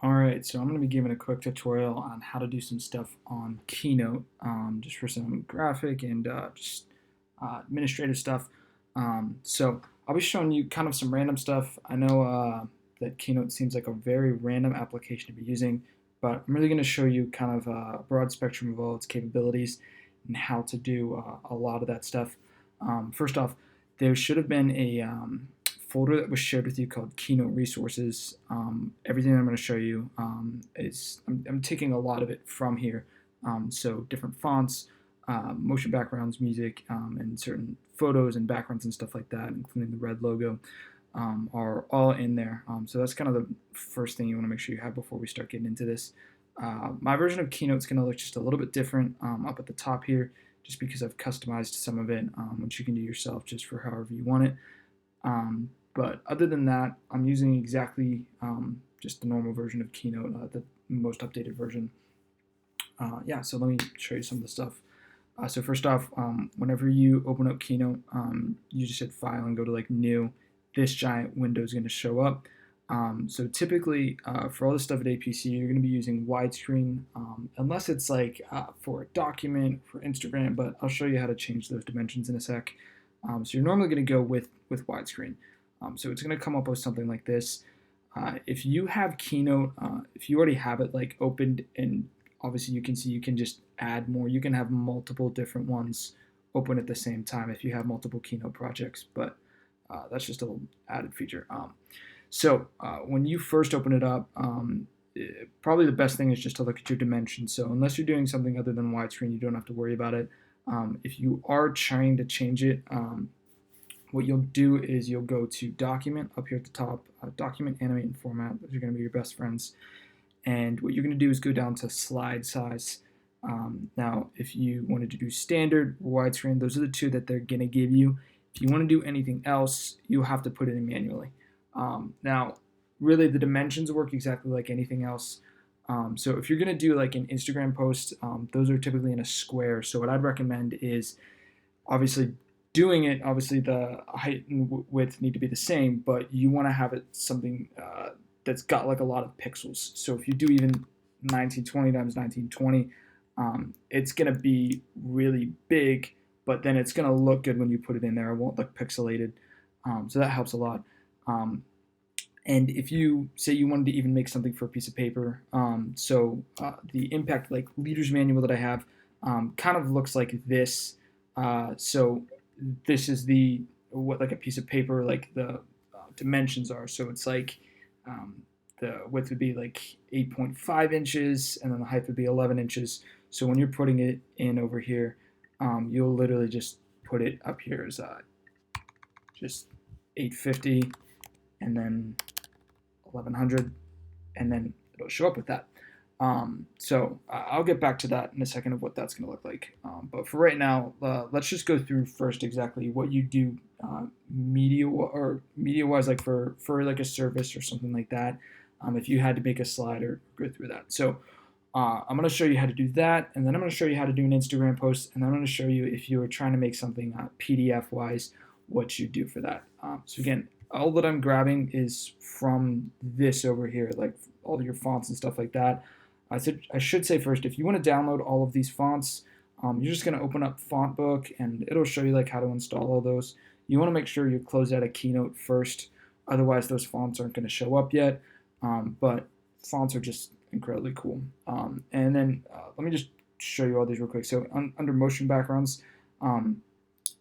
Alright, so I'm going to be giving a quick tutorial on how to do some stuff on Keynote, just for some graphic and just administrative stuff. So I'll be showing you kind of some random stuff. I know that Keynote seems like a very random application to be using, but I'm really going to show you kind of a broad spectrum of all its capabilities and how to do a lot of that stuff. First off, there should have been a folder that was shared with you called Keynote Resources. Everything I'm going to show you I'm taking a lot of it from here. So different fonts, motion backgrounds, music, and certain photos and backgrounds and stuff like that, including the red logo, are all in there. So that's kind of the first thing you want to make sure you have before we start getting into this. My version of Keynote is going to look just a little bit different up at the top here, just because I've customized some of it, which you can do yourself just for however you want it. But other than that, I'm using exactly just the normal version of Keynote, the most updated version. Yeah, so let me show you some of the stuff. So first off, whenever you open up Keynote, you just hit File and go to like New. This giant window is going to show up. So typically, for all the stuff at APC, you're going to be using widescreen, unless it's like for a document, for Instagram, but I'll show you how to change those dimensions in a sec. So you're normally going to go with widescreen. So it's going to come up with something like this. If you have Keynote, if you already have it like opened, and obviously you can see you can just add more. You can have multiple different ones open at the same time if you have multiple Keynote projects, but that's just a little added feature. So when you first open it up, probably the best thing is just to look at your dimensions. So unless you're doing something other than widescreen, you don't have to worry about it. If you are trying to change it, what you'll do is you'll go to Document up here at the top, Document, Animate, and Format. Those are going to be your best friends. And what you're going to do is go down to Slide Size. Now, if you wanted to do Standard or Widescreen, those are the two that they're going to give you. If you want to do anything else, you'll have to put it in manually. Now, really, the dimensions work exactly like anything else. So if you're going to do like an Instagram post, those are typically in a square. So what I'd recommend is obviously doing it, obviously the height and width need to be the same, but you want to have it something that's got like a lot of pixels. So if you do even 1920 times 1920, it's going to be really big, but then it's going to look good when you put it in there. It won't look pixelated. So that helps a lot. And if you say you wanted to even make something for a piece of paper, the Impact like leader's manual that I have kind of looks like this. So this is what like a piece of paper like the dimensions are. So it's like the width would be like 8.5 inches, and then the height would be 11 inches. So when you're putting it in over here, you'll literally just put it up here as just 850, and then 1100, and then it'll show up with that. I'll get back to that in a second of what that's going to look like. But for right now, let's just go through first exactly what you do media-wise, like for like a service or something like that. If you had to make a slide or go through that. So I'm going to show you how to do that, and then I'm going to show you how to do an Instagram post, and then I'm going to show you if you were trying to make something PDF-wise, what you do for that. So again, all that I'm grabbing is from this over here, like all your fonts and stuff like that. I should say first, if you want to download all of these fonts, you're just going to open up Font Book, and it'll show you like how to install all those. You want to make sure you close out a Keynote first, otherwise those fonts aren't going to show up yet. But fonts are just incredibly cool. And then let me just show you all these real quick. So under motion backgrounds,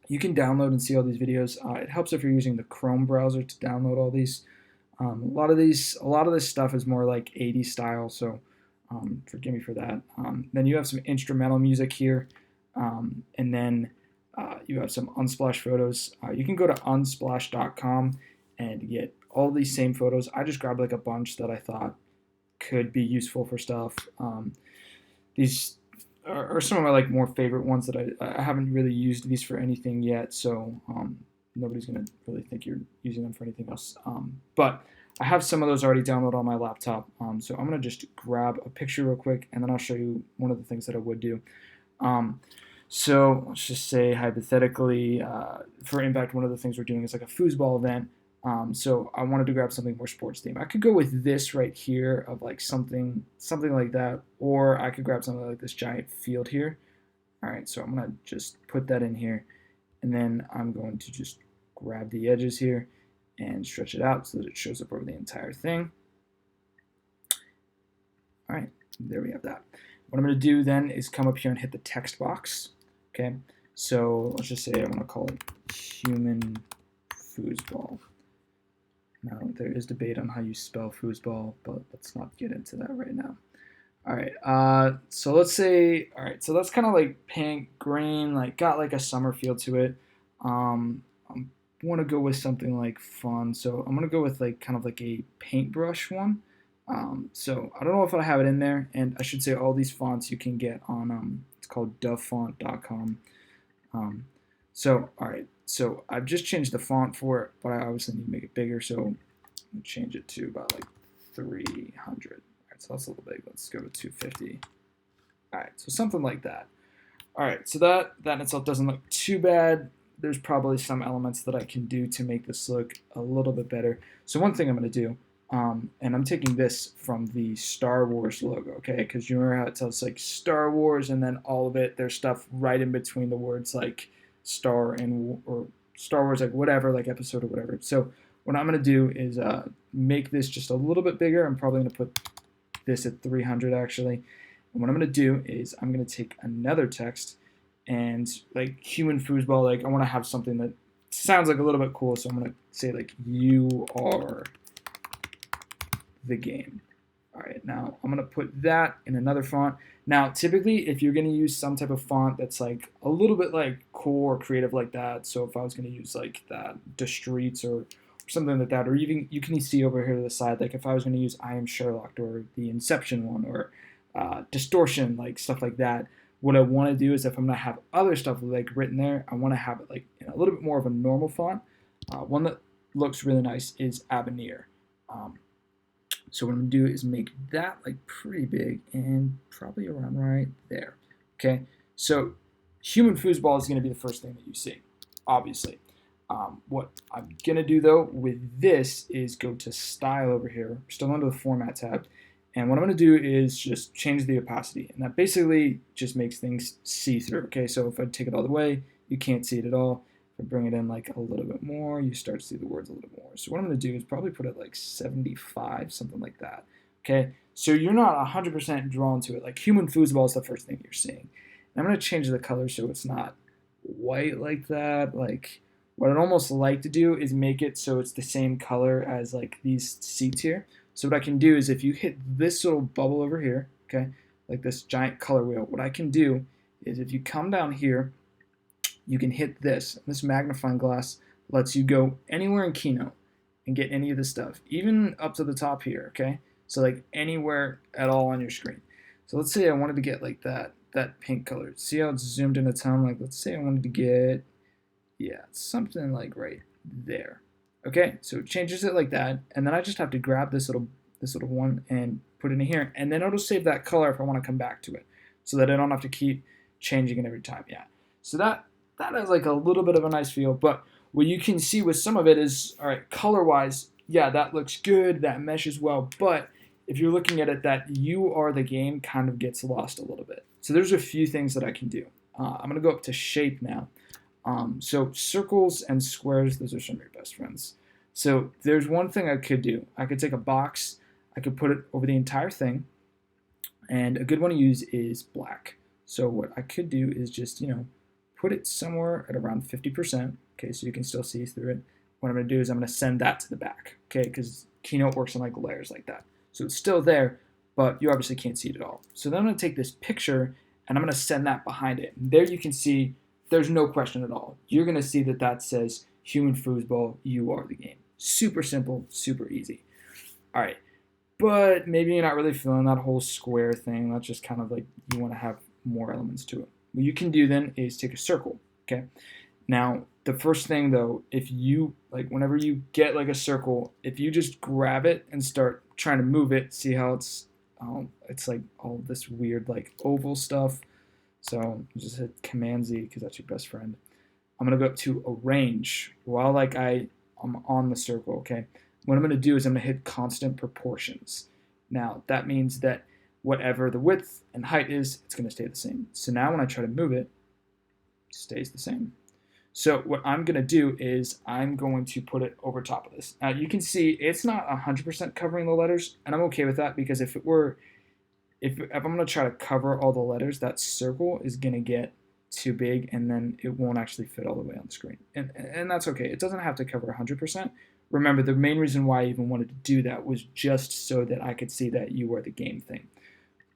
you can download and see all these videos. It helps if you're using the Chrome browser to download all these. A lot of this stuff is more like 80s style, so forgive me for that. Then you have some instrumental music here, and then you have some Unsplash photos. You can go to unsplash.com and get all these same photos. I just grabbed like a bunch that I thought could be useful for stuff. These are some of my like more favorite ones that I haven't really used these for anything yet, so nobody's gonna really think you're using them for anything else. But I have some of those already downloaded on my laptop, so I'm gonna just grab a picture real quick, and then I'll show you one of the things that I would do. So let's just say hypothetically, for Impact, one of the things we're doing is like a foosball event. So I wanted to grab something more sports themed. I could go with this right here of like something like that, or I could grab something like this giant field here. All right, so I'm gonna just put that in here, and then I'm going to just grab the edges here and stretch it out so that it shows up over the entire thing. All right, there we have that. What I'm going to do then is come up here and hit the text box. Okay, so let's just say I want to call it human foosball. Now, there is debate on how you spell foosball, but let's not get into that right now. All right, so let's say, all right, so that's kind of like pink, green, like got like a summer feel to it. I want to go with something like fun, so I'm going to go with like kind of like a paintbrush one. So I don't know if I have it in there, and I should say all these fonts you can get on, it's called dovefont.com. So, all right, so I've just changed the font for it, but I obviously need to make it bigger, so I'm going to change it to about like 300. All right, so that's a little big. Let's go with 250. All right, so something like that. All right, so that in itself doesn't look too bad. There's probably some elements that I can do to make this look a little bit better. So one thing I'm going to do, and I'm taking this from the Star Wars logo, okay? Because you remember how it tells like Star Wars, and then all of it, there's stuff right in between the words like Star and or Star Wars, like whatever, like episode or whatever. So what I'm gonna do is make this just a little bit bigger. I'm probably gonna put this at 300 actually. And what I'm gonna do is I'm gonna take another text and like human foosball. Like I want to have something that sounds like a little bit cool. So I'm gonna say like you are the game. All right, now I'm gonna put that in another font. Now, typically, if you're gonna use some type of font that's like a little bit like cool or creative like that, so if I was gonna use like that, the streets or something like that, or even you can see over here to the side, like if I was gonna use I Am Sherlock or the Inception one or distortion, like stuff like that. What I want to do is if I'm gonna have other stuff like written there, I want to have it like in a little bit more of a normal font. One that looks really nice is Avenir. So what I'm gonna do is make that like pretty big and probably around right there. Okay, so human foosball is gonna be the first thing that you see, obviously. What I'm gonna do though with this is go to style over here, still under the format tab, and what I'm gonna do is just change the opacity, and that basically just makes things see-through. Okay, so if I take it all the way, you can't see it at all. If I bring it in like a little bit more, you start to see the words a little more. So what I'm going to do is probably put it like 75, something like that. Okay, so you're not 100% drawn to it. Like human foosball is the first thing you're seeing. And I'm going to change the color so it's not white like that. Like what I'd almost like to do is make it so it's the same color as like these seats here. So what I can do is if you hit this little bubble over here, okay, like this giant color wheel, what I can do is if you come down here, you can hit this. This magnifying glass lets you go anywhere in Keynote and get any of this stuff, even up to the top here, okay? So like anywhere at all on your screen. So let's say I wanted to get like that pink color. See how it's zoomed in a ton? Like let's say I wanted to get, yeah, something like right there. Okay, so it changes it like that, and then I just have to grab this little one and put it in here, and then it'll save that color if I want to come back to it, so that I don't have to keep changing it every time. Yeah. So that has like a little bit of a nice feel, but what you can see with some of it is, all right, color-wise, yeah, that looks good, that meshes well, but if you're looking at it, that you are the game kind of gets lost a little bit. So there's a few things that I can do. I'm gonna go up to shape now. So circles and squares, those are some of your best friends. So there's one thing I could do. I could take a box, I could put it over the entire thing, and a good one to use is black. So what I could do is just, put it somewhere at around 50%, okay, so you can still see through it. What I'm gonna do is I'm gonna send that to the back, okay, because Keynote works in like layers like that. So it's still there, but you obviously can't see it at all. So then I'm gonna take this picture and I'm gonna send that behind it. And there you can see there's no question at all. You're gonna see that says human foosball, you are the game. Super simple, super easy. All right, but maybe you're not really feeling that whole square thing. That's just kind of like you wanna have more elements to it. What you can do then is take a circle, okay? Now, the first thing though, if you, like whenever you get like a circle, if you just grab it and start trying to move it, see how it's like all this weird like oval stuff. So just hit Command Z because that's your best friend. I'm gonna go up to arrange. While like I I'm on the circle, okay? What I'm going to do is I'm going to hit constant proportions. Now, that means that whatever the width and height is, it's going to stay the same. So now when I try to move it, it stays the same. So what I'm going to do is I'm going to put it over top of this. Now, you can see it's not 100% covering the letters, and I'm okay with that because if I'm going to try to cover all the letters, that circle is going to get too big, and then it won't actually fit all the way on the screen. And that's okay. It doesn't have to cover 100%. Remember, the main reason why I even wanted to do that was just so that I could see that you were the game thing.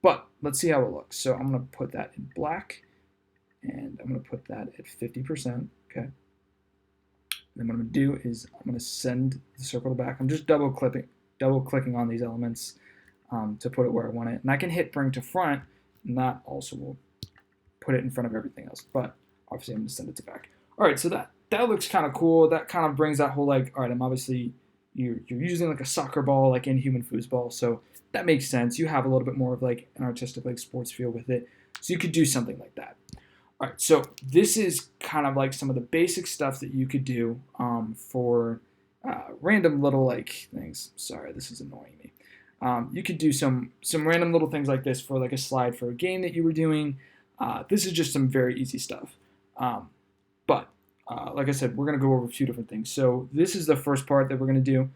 But let's see how it looks. So I'm going to put that in black, and I'm going to put that at 50%. Okay. Then what I'm going to do is I'm going to send the circle to back. I'm just double clicking on these elements to put it where I want it. And I can hit bring to front, and that also will put it in front of everything else. But obviously I'm going to send it to back. All right, so that looks kind of cool. That kind of brings that whole like, all right, I'm obviously, you're using like a soccer ball, like in human foosball. So that makes sense. You have a little bit more of like an artistic like sports feel with it. So you could do something like that. All right, so this is kind of like some of the basic stuff that you could do for random little like things. Sorry, this is annoying me. You could do some random little things like this for like a slide for a game that you were doing. This is just some very easy stuff. But like I said, we're going to go over a few different things. So this is the first part that we're going to do.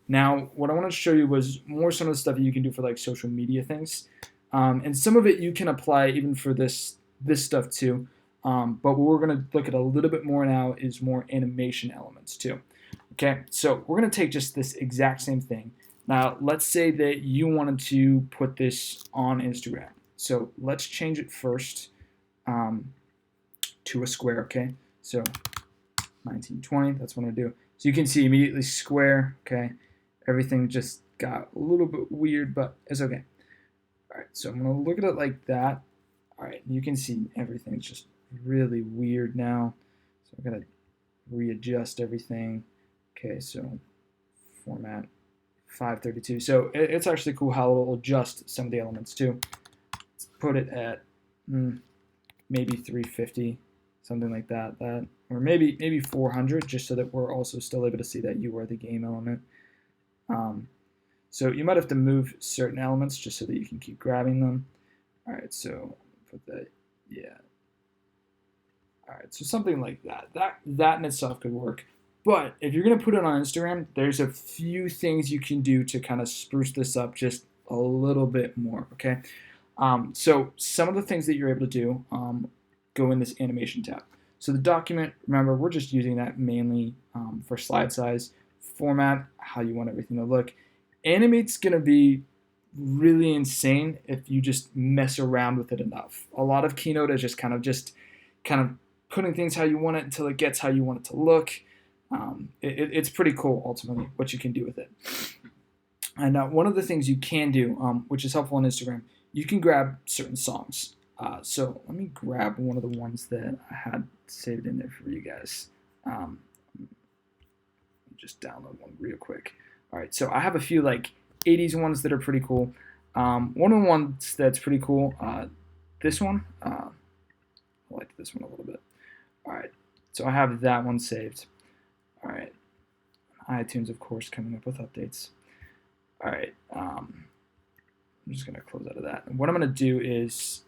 Now, what I wanted to show you was more some of the stuff that you can do for like social media things. And some of it you can apply even for this stuff too. But what we're going to look at a little bit more now is more animation elements too. Okay, so we're going to take just this exact same thing. Now, let's say that you wanted to put this on Instagram. So let's change it first to a square, okay? So 1920, that's what I'm going to do. So you can see immediately square, okay? Everything just got a little bit weird, but it's okay. All right, so I'm going to look at it like that. All right, you can see everything's just really weird now. So I'm going to readjust everything. Okay, so format 532. So it's actually cool how it'll adjust some of the elements too. Let's put it at maybe 350, something like that. Or maybe 400, just so that we're also still able to see that you are the game element. So you might have to move certain elements just so that you can keep grabbing them. All right, so put that, yeah. All right, so something like that. That in itself could work. But if you're going to put it on Instagram, there's a few things you can do to kind of spruce this up just a little bit more, okay? So some of the things that you're able to do go in this animation tab. So the document, remember, we're just using that mainly for slide size, format, how you want everything to look. Animate's going to be really insane if you just mess around with it enough. A lot of Keynote is just kind of putting things how you want it until it gets how you want it to look. It's pretty cool, ultimately, what you can do with it. And one of the things you can do, which is helpful on Instagram, you can grab certain songs. So let me grab one of the ones that I had saved in there for you guys. Just download one real quick. All right, so I have a few like 80s ones that are pretty cool. One of the ones that's pretty cool, this one, I like this one a little bit. All right, so I have that one saved. All right, iTunes, of course, coming up with updates. All right, I'm just going to close out of that. And what I'm going to do is,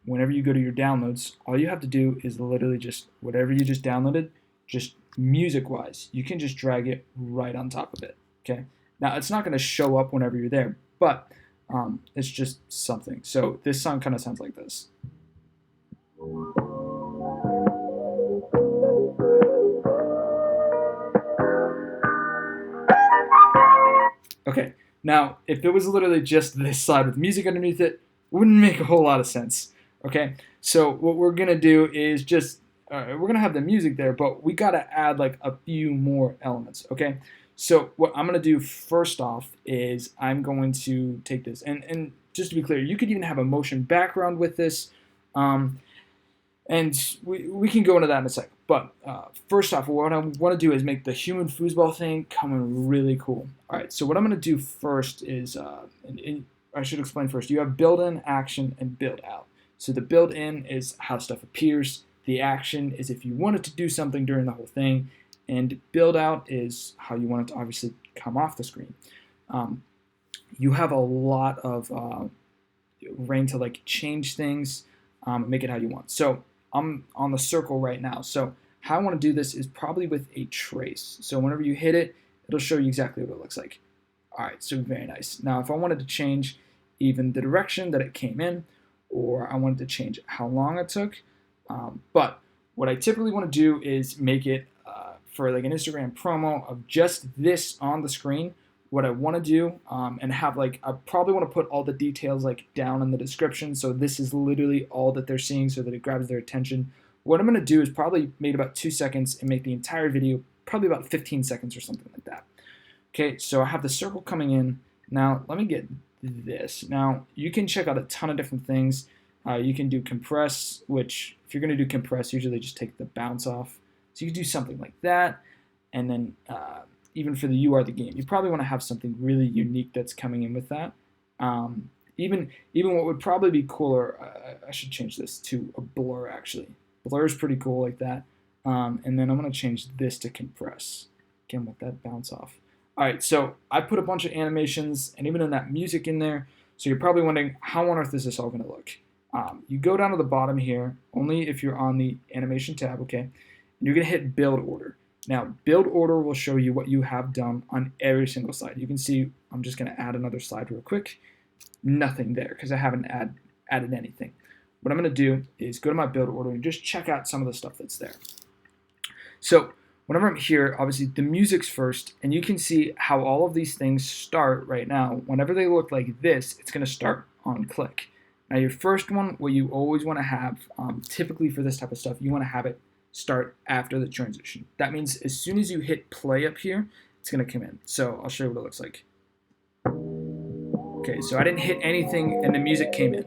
whenever you go to your downloads, all you have to do is literally just whatever you just downloaded, just music-wise, you can just drag it right on top of it, okay? Now, it's not going to show up whenever you're there, but it's just something. So this song kind of sounds like this. Okay, now, if it was literally just this slide with music underneath it, wouldn't make a whole lot of sense, okay? So what we're going to do is just, we're going to have the music there, but we got to add like a few more elements, okay? So what I'm going to do first off is I'm going to take this, and just to be clear, you could even have a motion background with this, and we can go into that in a second. But first off, what I want to do is make the human foosball thing come in really cool. All right, so what I'm going to do first is, I should explain first, you have build-in, action, and build-out. So the build-in is how stuff appears. The action is if you wanted to do something during the whole thing. And build out is how you want it to obviously come off the screen. You have a lot of range to like change things, make it how you want. So I'm on the circle right now. So how I want to do this is probably with a trace. So whenever you hit it, it'll show you exactly what it looks like. All right, so very nice. Now, if I wanted to change even the direction that it came in, or I wanted to change how long it took, but what I typically want to do is make it for like an Instagram promo of just this on the screen. What I want to do and have like, I probably want to put all the details like down in the description. So this is literally all that they're seeing so that it grabs their attention. What I'm going to do is probably make about 2 seconds and make the entire video probably about 15 seconds or something like that. Okay, so I have the circle coming in. Now, let me get this. Now, you can check out a ton of different things. You can do compress, which if you're going to do compress, usually just take the bounce off. So you can do something like that. And then even for the You Are the Game, you probably want to have something really unique that's coming in with that. Even what would probably be cooler, I should change this to a blur actually. Blur is pretty cool like that. And then I'm going to change this to compress. Again, with that bounce off. All right, so I put a bunch of animations and even in that music in there. So you're probably wondering, how on earth is this all going to look? You go down to the bottom here, only if you're on the animation tab, okay? And you're going to hit build order. Now, build order will show you what you have done on every single slide. You can see I'm just going to add another slide real quick. Nothing there because I haven't added anything. What I'm going to do is go to my build order and just check out some of the stuff that's there. So whenever I'm here, obviously the music's first, and you can see how all of these things start right now. Whenever they look like this, it's going to start on click. Now your first one, what you always want to have, typically for this type of stuff, you want to have it start after the transition. That means as soon as you hit play up here, it's going to come in. So I'll show you what it looks like. Okay, so I didn't hit anything and the music came in.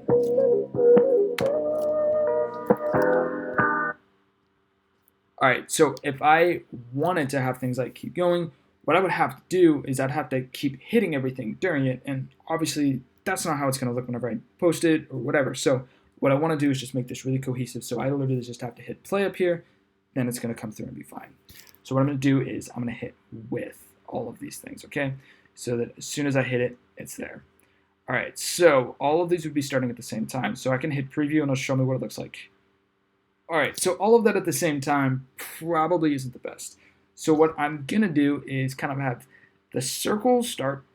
All right, so if I wanted to have things like keep going, what I would have to do is I'd have to keep hitting everything during it, and obviously that's not how it's going to look whenever I post it or whatever. So what I want to do is just make this really cohesive. So I literally just have to hit play up here, then it's going to come through and be fine. So what I'm going to do is I'm going to hit with all of these things, okay? So that as soon as I hit it, it's there. All right, so all of these would be starting at the same time. So I can hit preview and it'll show me what it looks like. All right, so all of that at the same time probably isn't the best. So what I'm going to do is kind of have the circle start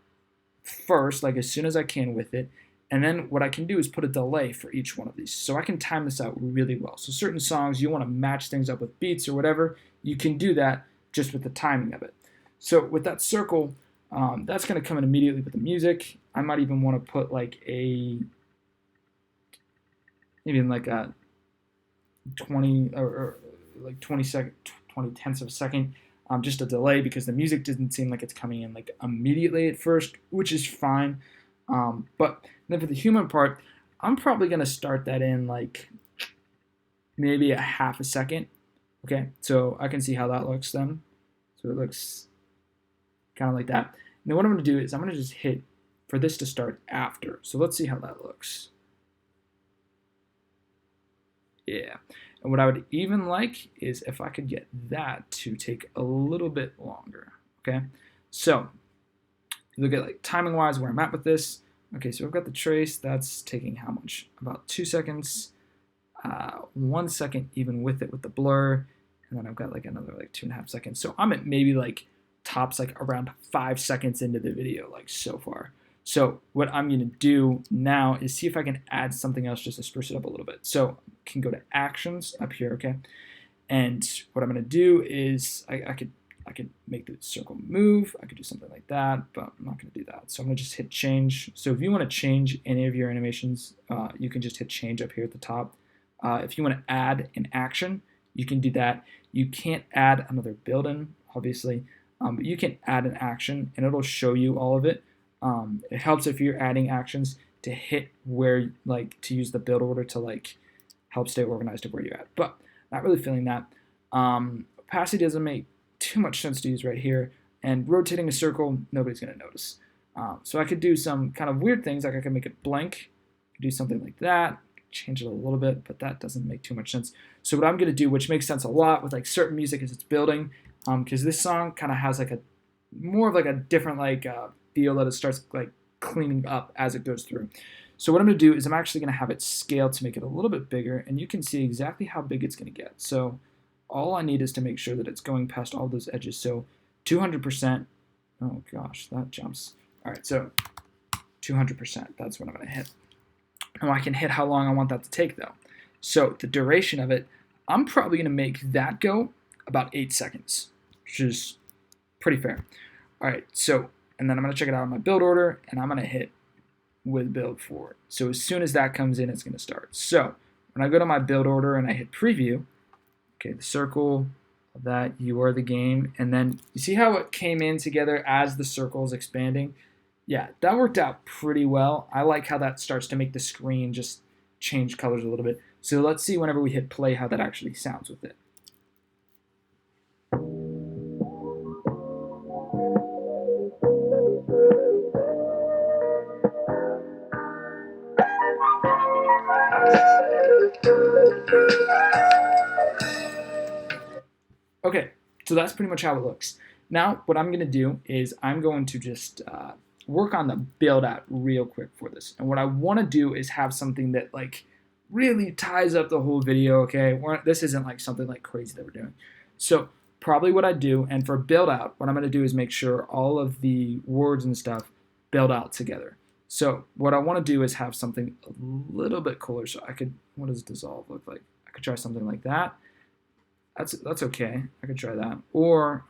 first, like as soon as I can with it. And then what I can do is put a delay for each one of these. So I can time this out really well. So certain songs, you want to match things up with beats or whatever, you can do that just with the timing of it. So with that circle, that's going to come in immediately with the music. I might even want to put like maybe like a 20 or like 20 tenths of a second, just a delay because the music doesn't seem like it's coming in like immediately at first, which is fine. But then for the human part, I'm probably going to start that in like maybe a half a second. Okay, so I can see how that looks then. So it looks kind of like that. And then what I'm going to do is I'm going to just hit for this to start after. So let's see how that looks. Yeah. And what I would even like is if I could get that to take a little bit longer. Okay, so look at like timing wise where I'm at with this. Okay, so I've got the trace. That's taking how much? About 2 seconds. 1 second even with it with the blur. And then I've got like another like 2.5 seconds. So I'm at maybe like tops like around 5 seconds into the video like so far. So what I'm going to do now is see if I can add something else just to spruce it up a little bit. So I can go to actions up here, okay? And what I'm going to do is I could make the circle move. I could do something like that, but I'm not going to do that. So I'm going to just hit change. So if you want to change any of your animations, you can just hit change up here at the top. If you want to add an action, you can do that. You can't add another build-in, obviously, but you can add an action and it'll show you all of it. It helps if you're adding actions to hit where, like, to use the build order to like help stay organized of where you're at. But not really feeling that. Opacity doesn't make too much sense to use right here, and rotating a circle, nobody's going to notice. So I could do some kind of weird things, like I could make it blank, do something like that, change it a little bit, but that doesn't make too much sense. So what I'm going to do, which makes sense a lot with like certain music as it's building, because this song kind of has like a more of like a different like feel that it starts like cleaning up as it goes through. So what I'm going to do is I'm actually going to have it scaled to make it a little bit bigger, and you can see exactly how big it's going to get. So all I need is to make sure that it's going past all those edges. So 200%. Oh gosh, that jumps. All right, so 200%. That's what I'm going to hit. And I can hit how long I want that to take though. So the duration of it, I'm probably going to make that go about 8 seconds, which is pretty fair. All right, so, and then I'm going to check it out in my build order, and I'm going to hit with build forward. So as soon as that comes in, it's going to start. So when I go to my build order and I hit preview, okay, the circle of that, you are the game, and then you see how it came in together as the circle is expanding? Yeah, that worked out pretty well. I like how that starts to make the screen just change colors a little bit. So let's see whenever we hit play how that actually sounds with it. Okay, so that's pretty much how it looks. Now, what I'm going to do is I'm going to just work on the build out real quick for this. And what I want to do is have something that like really ties up the whole video, okay? This isn't like something like crazy that we're doing. So probably what I do, and for build out, what I'm going to do is make sure all of the words and stuff build out together. So what I want to do is have something a little bit cooler. So I could, what does dissolve look like? I could try something like that. That's okay. I could try that. Or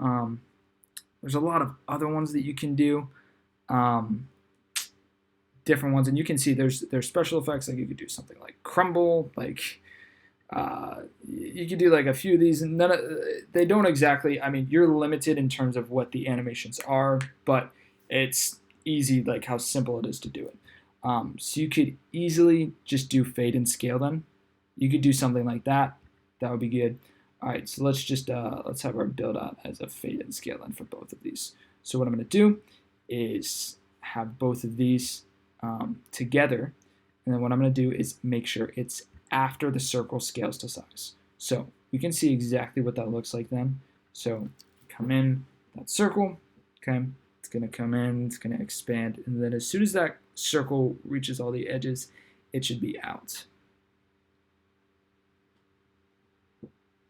there's a lot of other ones that you can do, different ones, and you can see there's special effects. Like you could do something like crumble, like you could do like a few of these, and they don't exactly. I mean, you're limited in terms of what the animations are, but it's easy, like how simple it is to do it. So you could easily just do fade and scale them. You could do something like that. That would be good. All right, so let's just let's have our build out as a fade and scale then for both of these. So what I'm going to do is have both of these together, and then what I'm going to do is make sure it's after the circle scales to size. So we can see exactly what that looks like then. So come in that circle, okay? It's going to come in, it's going to expand, and then as soon as that circle reaches all the edges, it should be out.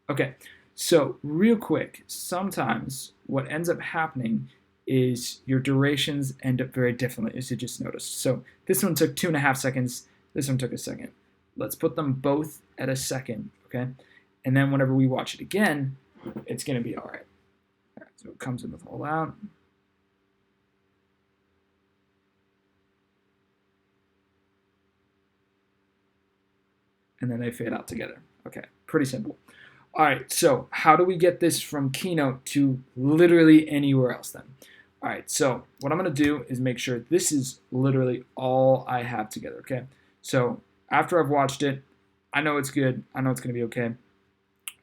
Okay, so real quick, sometimes what ends up happening is your durations end up very differently, as you just noticed. So this one took 2.5 seconds, this one took a second. Let's put them both at a second, okay? And then whenever we watch it again, it's gonna be all right. All right, so it comes in with all out. And then they fade out together. Okay, pretty simple. All right, so how do we get this from Keynote to literally anywhere else then? All right, so what I'm going to do is make sure this is literally all I have together, okay? So after I've watched it, I know it's good. I know it's going to be okay.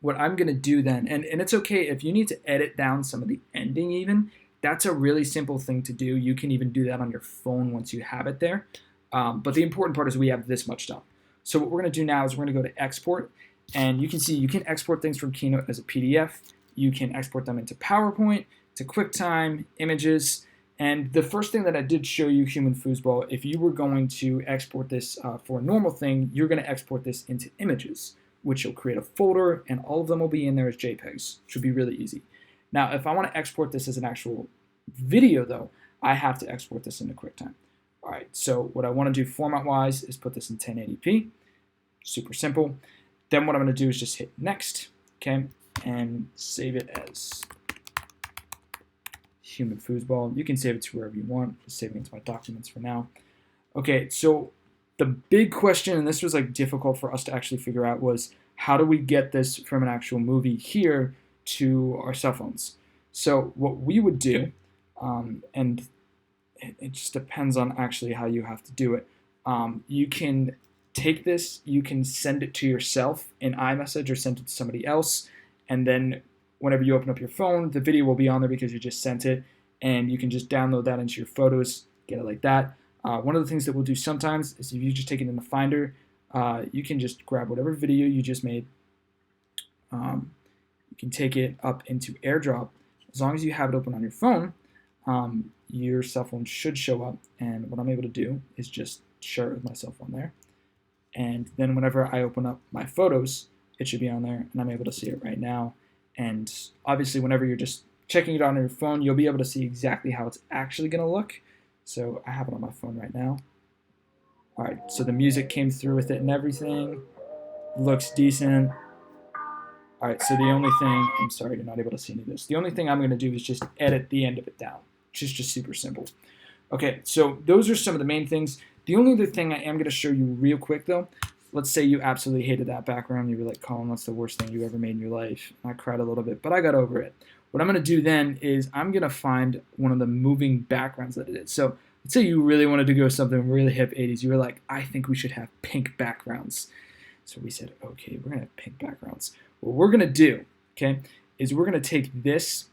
What I'm going to do then, and it's okay if you need to edit down some of the ending even, that's a really simple thing to do. You can even do that on your phone once you have it there. But the important part is we have this much stuff. So what we're going to do now is we're going to go to export. And you can see you can export things from Keynote as a PDF. You can export them into PowerPoint, to QuickTime, images. And the first thing that I did show you, Human Foosball, if you were going to export this for a normal thing, you're going to export this into images, which you'll create a folder, and all of them will be in there as JPEGs. Should be really easy. Now, if I want to export this as an actual video, though, I have to export this into QuickTime. All right, so what I want to do format-wise is put this in 1080p. Super simple. Then what I'm going to do is just hit next, okay, and save it as Human Foosball. You can save it to wherever you want. Just saving it to my documents for now. Okay, so the big question, and this was like difficult for us to actually figure out, was how do we get this from an actual movie here to our cell phones? So what we would do, and it just depends on actually how you have to do it. You can take this, you can send it to yourself in iMessage or send it to somebody else, and then whenever you open up your phone, the video will be on there because you just sent it, and you can just download that into your photos, get it like that. One of the things that we'll do sometimes is if you just take it in the Finder, you can just grab whatever video you just made. You can take it up into AirDrop. As long as you have it open on your phone, your cell phone should show up. And what I'm able to do is just share it with my cell phone there. And then whenever I open up my photos, it should be on there, and I'm able to see it right now. And obviously, whenever you're just checking it on your phone, you'll be able to see exactly how it's actually going to look. So I have it on my phone right now. All right, so the music came through with it and everything. Looks decent. All right, so the only thing, I'm sorry you're not able to see any of this. The only thing I'm going to do is just edit the end of it down, which is just super simple. Okay, so those are some of the main things. The only other thing I am going to show you real quick, though, let's say you absolutely hated that background. You were like, Colin, that's the worst thing you ever made in your life. I cried a little bit, but I got over it. What I'm going to do then is I'm going to find one of the moving backgrounds that it is. So let's say you really wanted to go something really hip 80s. You were like, I think we should have pink backgrounds. So we said, okay, we're going to have pink backgrounds. What we're going to do, okay, is we're going to take this,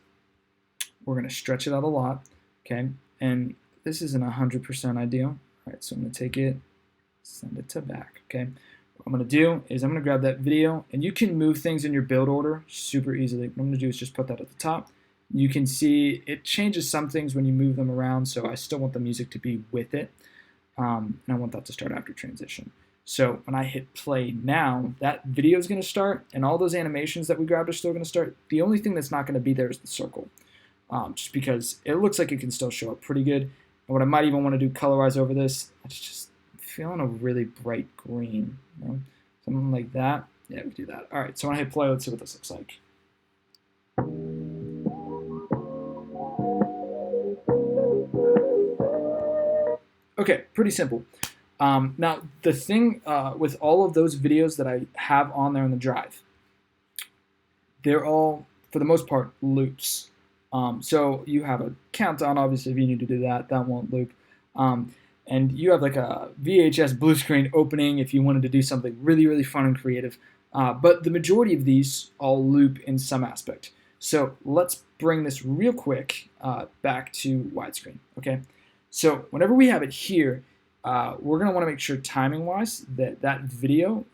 we're going to stretch it out a lot, okay, and this isn't 100% ideal. All right, so I'm going to take it, send it to back, okay. What I'm going to do is I'm going to grab that video, and you can move things in your build order super easily. What I'm going to do is just put that at the top. You can see it changes some things when you move them around, so I still want the music to be with it, and I want that to start after transition. So when I hit play now, that video is going to start, and all those animations that we grabbed are still going to start. The only thing that's not going to be there is the circle, just because it looks like it can still show up pretty good. And what I might even want to do color-wise over this, it's just feeling a really bright green, you know? Something like that. Yeah, we do that. All right, so when I hit play, let's see what this looks like. Okay, pretty simple. Now, the thing with all of those videos that I have on there in the drive, they're all, for the most part, loops. So you have a countdown, obviously, if you need to do that, that won't loop. And you have like a VHS blue screen opening if you wanted to do something really, really fun and creative. But the majority of these all loop in some aspect. So let's bring this real quick back to widescreen, okay? So whenever we have it here, we're going to want to make sure timing-wise that video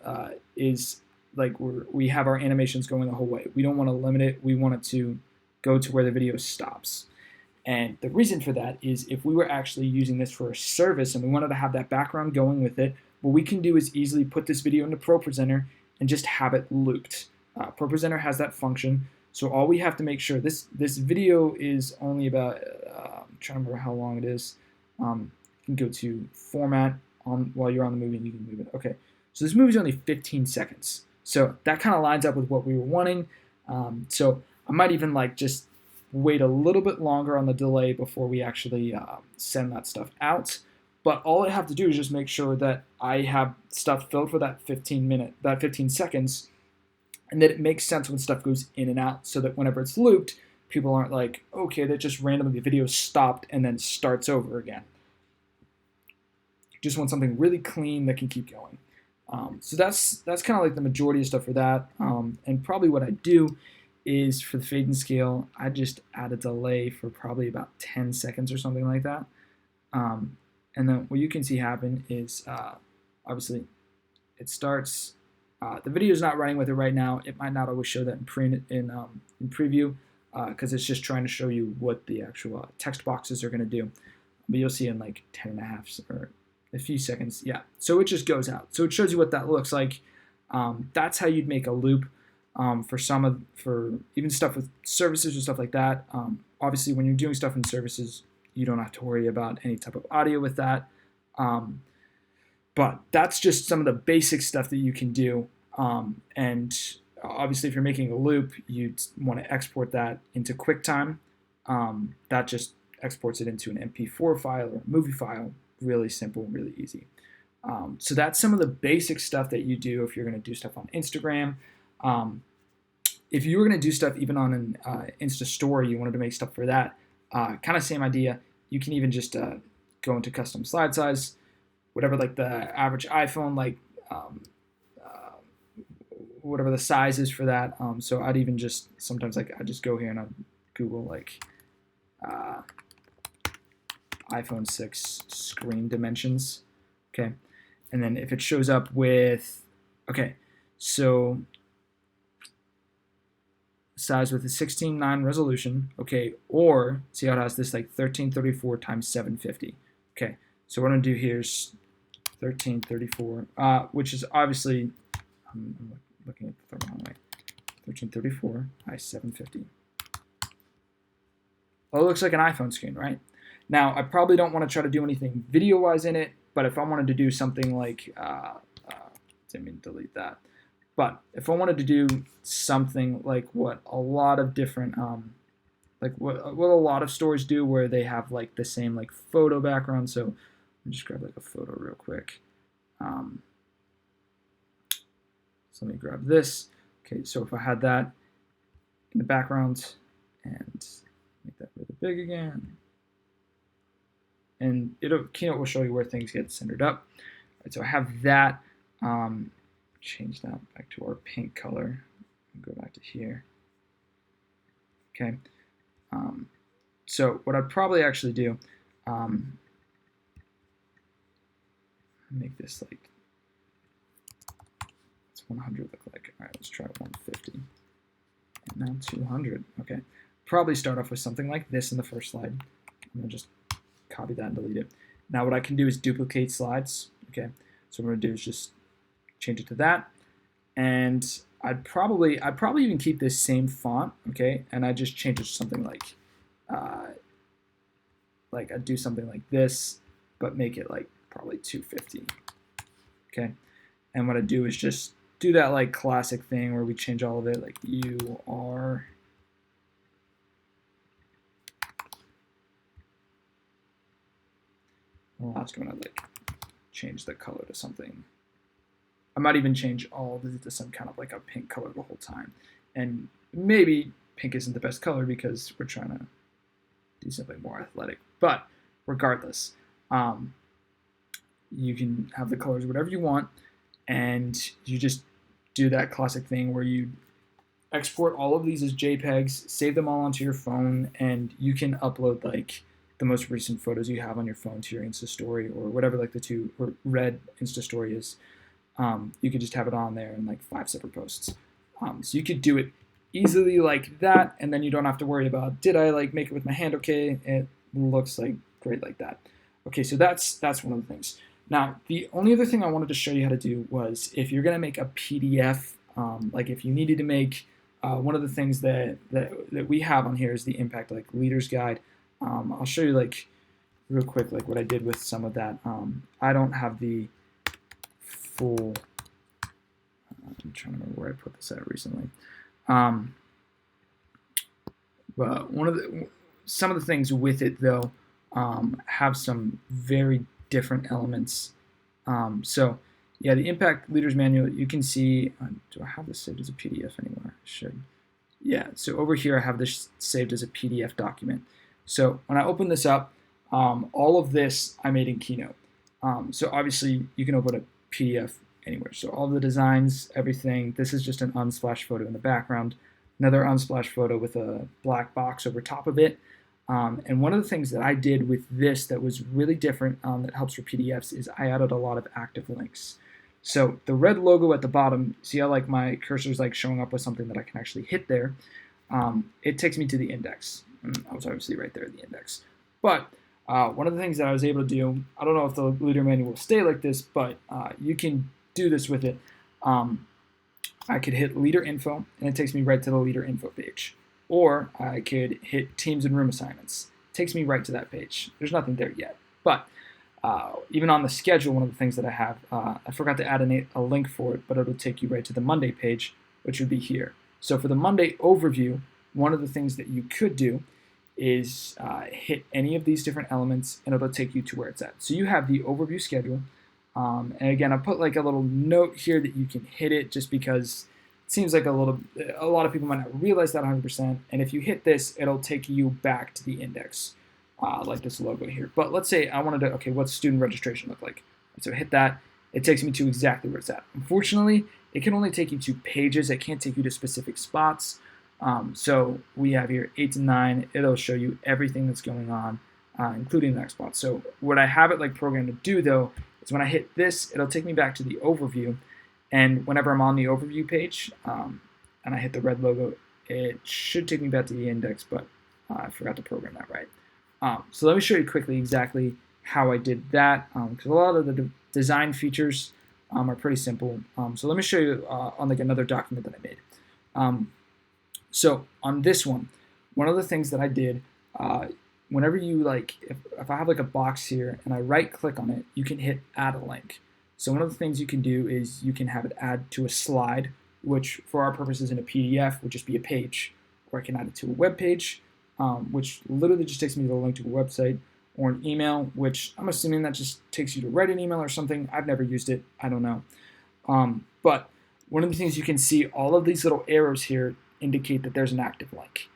is like we have our animations going the whole way. We don't want to limit it. We want it to go to where the video stops. And the reason for that is if we were actually using this for a service and we wanted to have that background going with it, what we can do is easily put this video into ProPresenter and just have it looped. ProPresenter has that function. So all we have to make sure, this video is only about, I'm trying to remember how long it is. You can go to format while you're on the movie and you can move it. Okay, so this movie is only 15 seconds. So that kind of lines up with what we were wanting. So I might even like just wait a little bit longer on the delay before we actually send that stuff out. But all I have to do is just make sure that I have stuff filled for that 15 seconds, and that it makes sense when stuff goes in and out, so that whenever it's looped, people aren't like, okay, that just randomly the video stopped and then starts over again. Just want something really clean that can keep going. So that's kind of like the majority of stuff for that. And probably what I do is for the fade and scale, I just add a delay for probably about 10 seconds or something like that. And then what you can see happen is obviously it starts. The video is not running with it right now. It might not always show that in preview because it's just trying to show you what the actual text boxes are going to do. But you'll see in like 10 and a half or a few seconds. Yeah, so it just goes out. So it shows you what that looks like. That's how you'd make a loop for even stuff with services or stuff like that. Obviously, when you're doing stuff in services, you don't have to worry about any type of audio with that. But that's just some of the basic stuff that you can do. And obviously, if you're making a loop, you'd want to export that into QuickTime. That just exports it into an MP4 file or a movie file. Really simple, really easy. So that's some of the basic stuff that you do if you're going to do stuff on Instagram. If you were going to do stuff even on an Insta story, you wanted to make stuff for that, kind of same idea. You can even just go into custom slide size, whatever like the average iPhone, like whatever the size is for that. So I'd even just sometimes like I just go here and I'd Google like iPhone 6 screen dimensions. Okay, and then if it shows up with, okay, so size with a 16:9 resolution, okay, or see how it has this like 1334 times 750. Okay, so what I'm gonna do here is 1334, which is obviously, I'm looking at the wrong way, 1334 by 750. Well, it looks like an iPhone screen, right? Now, I probably don't want to try to do anything video-wise in it, but if I wanted to do something like, didn't mean to delete that, but if I wanted to do something like what a lot of different, like what a lot of stores do, where they have like the same like photo background. So let me just grab like a photo real quick. So let me grab this. Okay, so if I had that in the background and make that really big again, and Keynote will show you where things get centered up. All right, so I have that. Change that back to our pink color. Go back to here. Okay. So what I'd probably actually do, make this like, what's 100 look like? All right, let's try 150. And now 200. Okay. Probably start off with something like this in the first slide. I'm gonna just copy that and delete it. Now what I can do is duplicate slides. Okay. So what I'm gonna do is just change it to that, and I'd probably even keep this same font, okay, and I just change it to something like I'd do something like this, but make it like probably 250, okay. And what I do is just do that like classic thing where we change all of it, like you are. The last one, I'd like change the color to something. I might even change all of it to some kind of like a pink color the whole time. And maybe pink isn't the best color because we're trying to do something more athletic. But regardless, you can have the colors whatever you want, and you just do that classic thing where you export all of these as JPEGs, save them all onto your phone, and you can upload like the most recent photos you have on your phone to your Insta story, or whatever like the two or red Insta story is. You could just have it on there in like 5 separate posts. So you could do it easily like that, and then you don't have to worry about, did I like make it with my hand okay? It looks like great like that. Okay, so that's one of the things. Now, the only other thing I wanted to show you how to do was if you're gonna make a PDF, like if you needed to make, one of the things that we have on here is the Impact like Leaders Guide. I'll show you like real quick like what I did with some of that. I don't have the full, I'm trying to remember where I put this at recently. But some of the things with it though have some very different elements. So yeah, the Impact Leaders Manual, you can see, do I have this saved as a PDF anywhere? I should. Yeah, so over here I have this saved as a PDF document. So when I open this up, all of this I made in Keynote. So obviously you can open a PDF anywhere. So all the designs, everything, this is just an unsplash photo in the background, another unsplash photo with a black box over top of it. And one of the things that I did with this that was really different that helps for PDFs is I added a lot of active links. So the red logo at the bottom, see how like my cursor is like showing up with something that I can actually hit there. It takes me to the index. I was obviously right there at the index. But one of the things that I was able to do, I don't know if the leader manual will stay like this, but you can do this with it. I could hit leader info, and it takes me right to the leader info page. Or I could hit teams and room assignments. It takes me right to that page. There's nothing there yet. But even on the schedule, one of the things that I have, I forgot to add a link for it, but it'll take you right to the Monday page, which would be here. So for the Monday overview, one of the things that you could do is hit any of these different elements, and it'll take you to where it's at. So you have the overview schedule. And again, I put like a little note here that you can hit it just because it seems like a lot of people might not realize that 100%. And if you hit this, it'll take you back to the index, like this logo here. But let's say I wanted to, okay, what's student registration look like? So hit that. It takes me to exactly where it's at. Unfortunately, it can only take you to pages. It can't take you to specific spots. So we have here 8 to 9. It'll show you everything that's going on, including the next spot. So what I have it like programmed to do though, is when I hit this, it'll take me back to the overview. And whenever I'm on the overview page, and I hit the red logo, it should take me back to the index, but I forgot to program that right. So let me show you quickly exactly how I did that, because a lot of the design features are pretty simple. So let me show you on like another document that I made. So on this one of the things that I did, whenever you like, if I have like a box here and I right click on it, you can hit add a link. So one of the things you can do is you can have it add to a slide, which for our purposes in a PDF would just be a page, or I can add it to a web page, which literally just takes me to the link to a website, or an email, which I'm assuming that just takes you to write an email or something. I've never used it, I don't know. But one of the things you can see, all of these little arrows here indicate that there's an active link,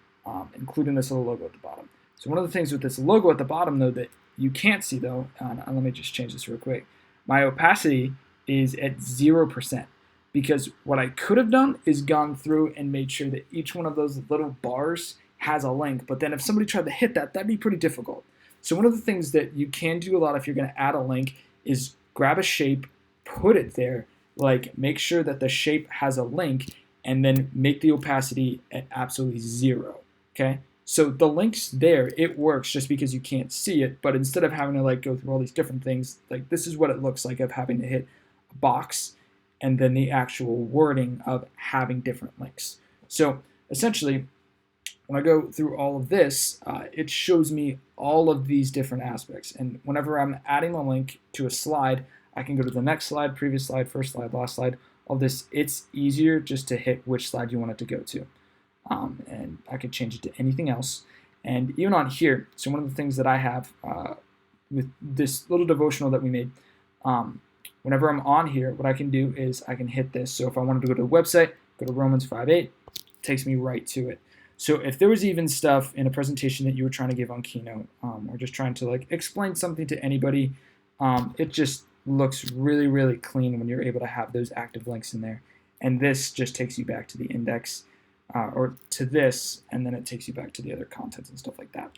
including this little logo at the bottom. So one of the things with this logo at the bottom though that you can't see though, and let me just change this real quick, my opacity is at 0%, because what I could have done is gone through and made sure that each one of those little bars has a link, but then if somebody tried to hit that, that'd be pretty difficult. So one of the things that you can do a lot if you're going to add a link is grab a shape, put it there, like make sure that the shape has a link, and then make the opacity at absolutely 0, okay? So the link's there, it works just because you can't see it, but instead of having to like go through all these different things, like this is what it looks like of having to hit a box and then the actual wording of having different links. So essentially, when I go through all of this, it shows me all of these different aspects. And whenever I'm adding a link to a slide, I can go to the next slide, previous slide, first slide, last slide, all this. It's easier just to hit which slide you want it to go to. And I could change it to anything else. And even on here, so one of the things that I have with this little devotional that we made, whenever I'm on here, what I can do is I can hit this. So if I wanted to go to the website, go to Romans 5:8, it takes me right to it. So if there was even stuff in a presentation that you were trying to give on Keynote, or just trying to like explain something to anybody, it just looks really, really clean when you're able to have those active links in there. And this just takes you back to the index, or to this, and then it takes you back to the other contents and stuff like that.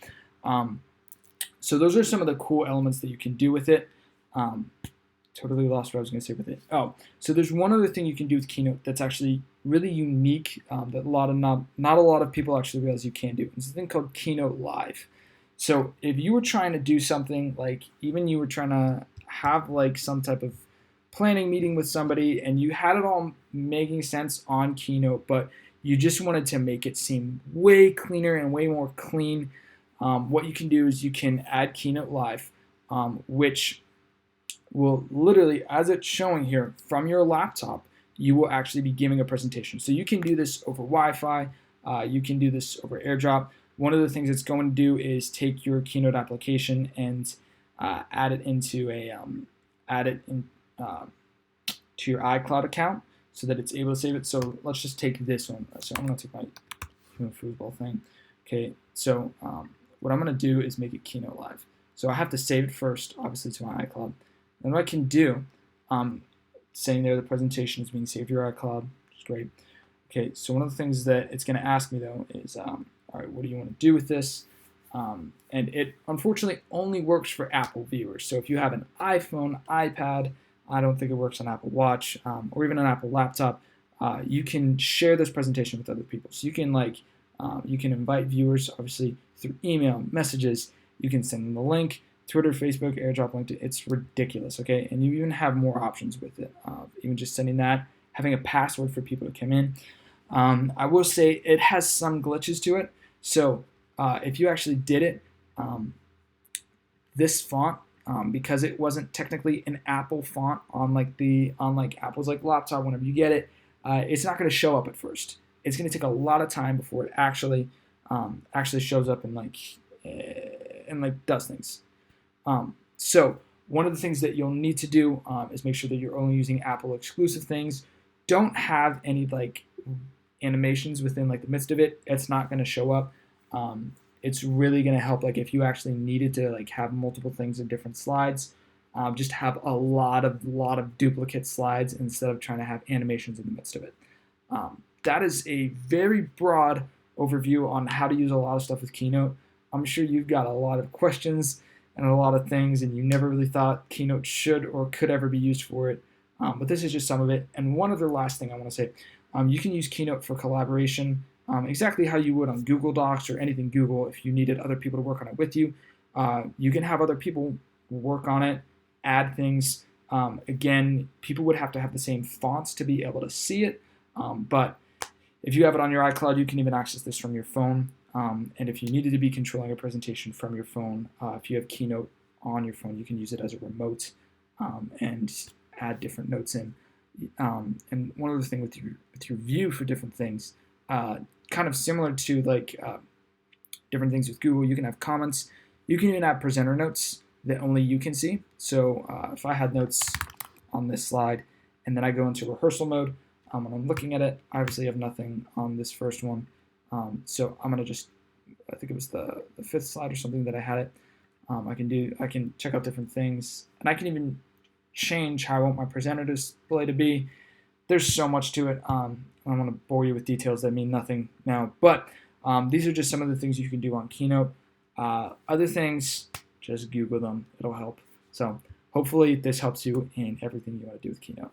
So those are some of the cool elements that you can do with it. Totally lost what I was going to say with it. Oh, so there's one other thing you can do with Keynote that's actually really unique, that not a lot of people actually realize you can do. It's a thing called Keynote Live. So if you were trying to do something like, even you were trying to have like some type of planning meeting with somebody and you had it all making sense on Keynote, but you just wanted to make it seem way cleaner and way more clean, what you can do is you can add Keynote Live, which will literally, as it's showing here, from your laptop, you will actually be giving a presentation. So you can do this over Wi-Fi, you can do this over AirDrop. One of the things it's going to do is take your Keynote application and add it into to your iCloud account so that it's able to save it. So let's just take this one. So I'm going to take my human foosball thing. Okay, so what I'm going to do is make it Keynote Live. So I have to save it first, obviously, to my iCloud. Then what I can do, saying there the presentation is being saved to your iCloud, which is great. Okay, so one of the things that it's going to ask me though is, all right, what do you want to do with this? And it unfortunately only works for Apple viewers. So if you have an iPhone, iPad, I don't think it works on Apple Watch, or even an Apple laptop, you can share this presentation with other people. So you can you can invite viewers, obviously through email, messages. You can send them the link. Twitter, Facebook, AirDrop, LinkedIn, it's ridiculous, okay? And you even have more options with it. Even just sending that, having a password for people to come in. I will say it has some glitches to it. So if you actually did it, this font, because it wasn't technically an Apple font on Apple's laptop, whenever you get it, it's not going to show up at first. It's going to take a lot of time before it actually shows up and does things. So one of the things that you'll need to do is make sure that you're only using Apple exclusive things. Don't have any animations within the midst of it. It's not going to show up. It's really going to help if you actually needed to have multiple things in different slides. Just have a lot of duplicate slides instead of trying to have animations in the midst of it. That is a very broad overview on how to use a lot of stuff with Keynote. I'm sure you've got a lot of questions and a lot of things, and you never really thought Keynote should or could ever be used for it. But this is just some of it. And one other last thing I want to say, you can use Keynote for collaboration. exactly how you would on Google Docs or anything Google. If you needed other people to work on it with you, you can have other people work on it, add things. Again, people would have to have the same fonts to be able to see it, but if you have it on your iCloud, you can even access this from your phone. And if you needed to be controlling a presentation from your phone, if you have Keynote on your phone, you can use it as a remote and add different notes in. And one other thing with your view for different things, kind of similar to like different things with Google, you can have comments. You can even have presenter notes that only you can see. So if I had notes on this slide and then I go into rehearsal mode, when I'm looking at it, I obviously have nothing on this first one. So I'm gonna just, I think it was the fifth slide or something that I had it. I can check out different things, and I can even change how I want my presenter display to be. There's so much to it. I don't want to bore you with details that mean nothing now, but these are just some of the things you can do on Keynote. Other things, just Google them. It'll help. So hopefully this helps you in everything you want to do with Keynote.